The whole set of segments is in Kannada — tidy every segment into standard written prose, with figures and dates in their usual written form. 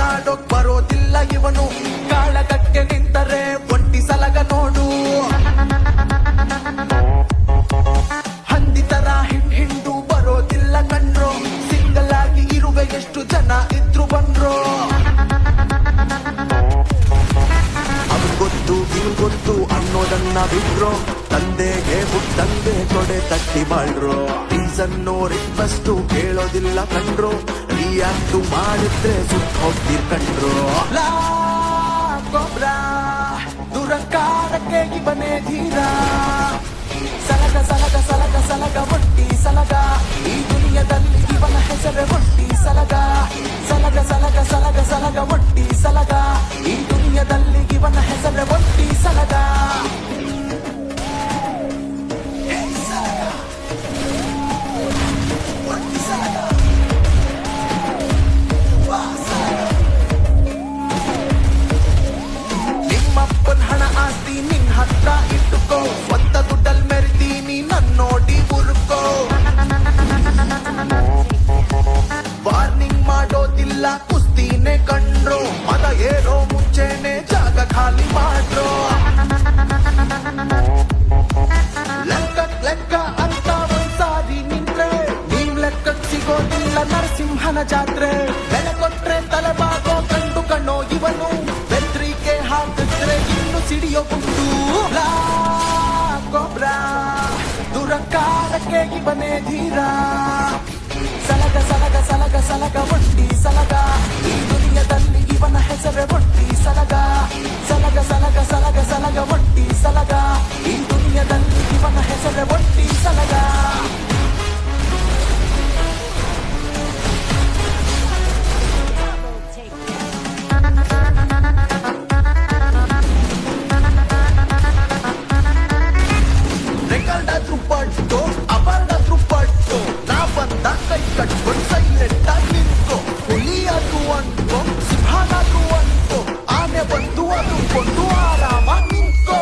ಮಾತನಾಡೋಕ್ ಬರೋದಿಲ್ಲ ಇವನು, ಕಾಳಗಕ್ಕೆ ನಿಂತರೆ ಒಂಟಿ ಸಲಗ ನೋಡು. ಹಂದಿ ತರ ಹಿಂಡು ಬರೋದಿಲ್ಲ ಕಣ್ರೋ, ಸಿಂಗಲ್ ಆಗಿ ಇರುವೆ ಎಷ್ಟು ಜನ ಇದ್ರು ಬಂದ್ರು. ಅವ್ರು ಗೊತ್ತು ಇವ್ ಗೊತ್ತು ಅನ್ನೋದನ್ನ ಬಿಟ್ರು, ತಂದೆಗೆ ಹುಟ್ಟಂದೆ ತೊಡೆ ತಟ್ಟಿ ಬಾಳ್ರು. ರೀಸನ್ನು ರಿಕ್ವೆಸ್ಟು ಕೇಳೋದಿಲ್ಲ ಕಂಡ್ರು, ರಿಯಾಕ್ಟು ಮಾಡಿದ್ರೆ ಸುತ್ತ ಹೋಗ್ತೀರ್ ಕಂಡ್ರು. ಗೊಬ್ರ ದುರಕಾರಕ್ಕೆ ಇವನೇ ಧೀರ, ಸಲಗ ಸಲಗ ಸಲಗ ಸಲಗ ಒಟ್ಟಿ ಸಲಗ, ಈ ದುನಿಯದಲ್ಲಿ ಇವನ ಹೆಸರೇ ಒಟ್ಟಿ ಸಲಗ. ಸಲಗ ಸಲಗ ಸಲಗ ಸಲಗ ಒಟ್ಟಿ ಸಲಗ, ಈ ದುನಿಯದಲ್ಲಿ ಇವನ ಹೆಸರೇ ಒಟ್ಟಿ ಸಲಗ. ನಿಮ್ಮಪ್ಪನ್ ಹಣ ಆಸ್ತಿ ನಿನ್ ಹತ್ರ ಇಟ್ಟುಕೋ, ಸ್ವಂತ ದುಡ್ಡಲ್ ಮೆರಿತೀನಿ ನನ್ನೋಡಿ ಉರುಕೋ. ವಾರ್ನಿಂಗ್ ಮಾಡೋದಿಲ್ಲ ಕುಸ್ತಿನೇ ಕಂಡ್ರು, ಮದ ಏರೋ ಮುಂಚೆನೆ ಜಾಗ ಖಾಲಿ ಮಾಡ್ರು. ಲೆಕ್ಕಕ್ ಲೆಕ್ಕ ಅಂತ ಒಂದ್ಸಾರಿ ನಿಂತ್ರೆ ನೀವ್ ಲೆಕ್ಕಕ್ ಸಿಗೋದಿಲ್ಲ ನರಸಿಂಹನ ಜಾತ್ರೆ. ಬೆಲೆ ಕೊಟ್ರೆ ತಲೆ ಬಾಗೋ ಕಂಡು ಕಣ್ಣೋ ಇವನು, ಬೆದ್ರಿಕೆ ಹಾಕಿದ್ರೆ ಇನ್ನು ಸಿಡಿಯೋ ಗುಂಡು. ಗೊಬ್ರ ದುರಕಾರಕ್ಕೆ ಇವನೇ ಧೀರ, ಸಲಗ ಸಲಗ ಸಲಗ ಸಲಗ ಒಟ್ಟಿ ಸಲಗ, ಈ ದುನಿಯದಲ್ಲಿ ಇವನ ಹೆಸರೇ ಒಟ್ಟಿ ಸಲಗ. ಸಲಗ ಸಲಗ ಸಲಗ ಸಲಗ ಒಟ್ಟಿ ಸಲಗ, ಈ ದುನಿಯದಲ್ಲಿ ಇವನ ಹೆಸರೇ ಒಟ್ಟಿ ಸಲಗ. ರೆಕಾರ್ಡಾದ್ರೂ ಪಟ್ಟು ಅವಾರ್ಡಾದ್ರೂ ಪಟ್ಟು, ನಾ ಬಂದ ಕೈ ಕಟ್ಕೊಂಡು ಸೈಲೆಂಟ್ ಆಗಿ ನಿಂತ್ಕೋ. ಹುಲಿಯಾದ್ರೂ ಅನ್ಕೋ ಸಿಂಹನಾದ್ರೂ ಅನ್ಕೋ, ಆನೆ ಬಂದು ಅದು ಕೊಂಡು ಆರಾಮಾಗಿ ನಿಂತ್ಕೋ.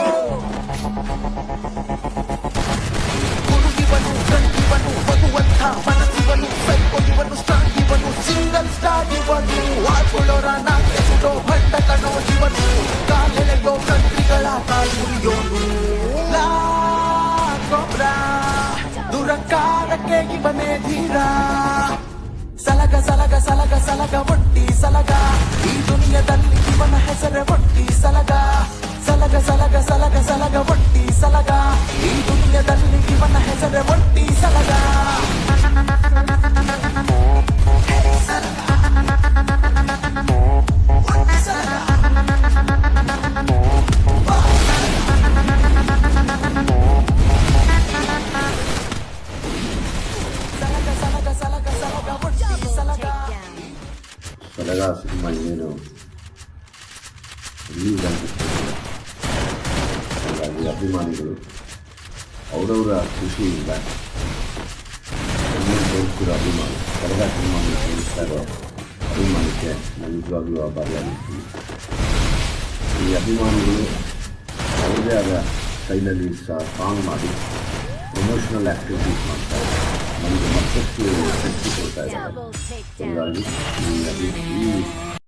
ಗುರುಗಿವನು ಗಂಡಿವನು ಮಗುವಂಥ ಮನಸ್ಸಿವನು, ಸೈಕೋಗಿವನು ಸ್ಟ್ರಾಂಗ್ ಇವನು, ಸಿಂಗಲ್ ಸ್ಟಾರ್ ಇವನು. ಆಡ್ಕೊಳ್ಳೋರ ನಾಟ್ಯ ಸುಡೋ ಭಟ್ಟ ಕಣೋ ಇವನು, ಕಾಲೆಳೆಯೋ ಕಂತ್ರಿಗಳ ಕಾಲು ಮುರಿಯೋನು. ಗೊಬ್ರ ದುರಕಾರಕ್ಕೆ ಇವನೇ ಧೀರ, ಸಲಗ ಸಲಗ ಸಲಗ ಸಲಗ ಒಟ್ಟಿ ಸಲಗ, ಈ ದುನಿಯದಲ್ಲಿ ಇವನ ಹೆಸರೇ ಒಟ್ಟಿ ಸಲಗ. ಸಲಗ ಸಲಗ ಸಲಗ ಸಲಗ ಒಟ್ಟಿ ಸಲಗ, ಈ ದುನಿಯದಲ್ಲಿ ಇವನ ಹೆಸರೇ ಒಟ್ಟಿ ಸಲಗ. ಸಲಗ ಸಿನಿಮಾ ಇನ್ನೇನು ರಿಲೀಸ್ ಆಗಿರ್ತದೆ. ಹಾಗಾಗಿ ಅಭಿಮಾನಿಗಳು ಅವರವರ ಖುಷಿಯಿಂದ ತೋರಿಸ್ತಿರೋ ಅಭಿಮಾನ, ಸಲಗ ಸಿನಿಮಾನ ತೋರಿಸ್ತಾ ಇರೋ ಅಭಿಮಾನಕ್ಕೆ ನಾನು ನಿಜವಾಗ್ಲೂ ಆಭಾರಿಯಾಗಿರ್ತೀನಿ. ಈ ಅಭಿಮಾನಿಗಳು ಅವರದೇ ಆದ ಸ್ಟೈಲಲ್ಲಿ ಸಾಂಗ್ ಮಾಡಿ ಪ್ರಮೋಷನಲ್ ಆ್ಯಕ್ಟಿವಿಟೀಸ್ ಮಾಡ್ತಾರೆ, ನಮಗೆ ಮತ್ತಷ್ಟು ಶಕ್ತಿ ಕೊಡ್ತಾ ಇದ್ದಾರೆ. ಹಾಗಾಗಿ ಈ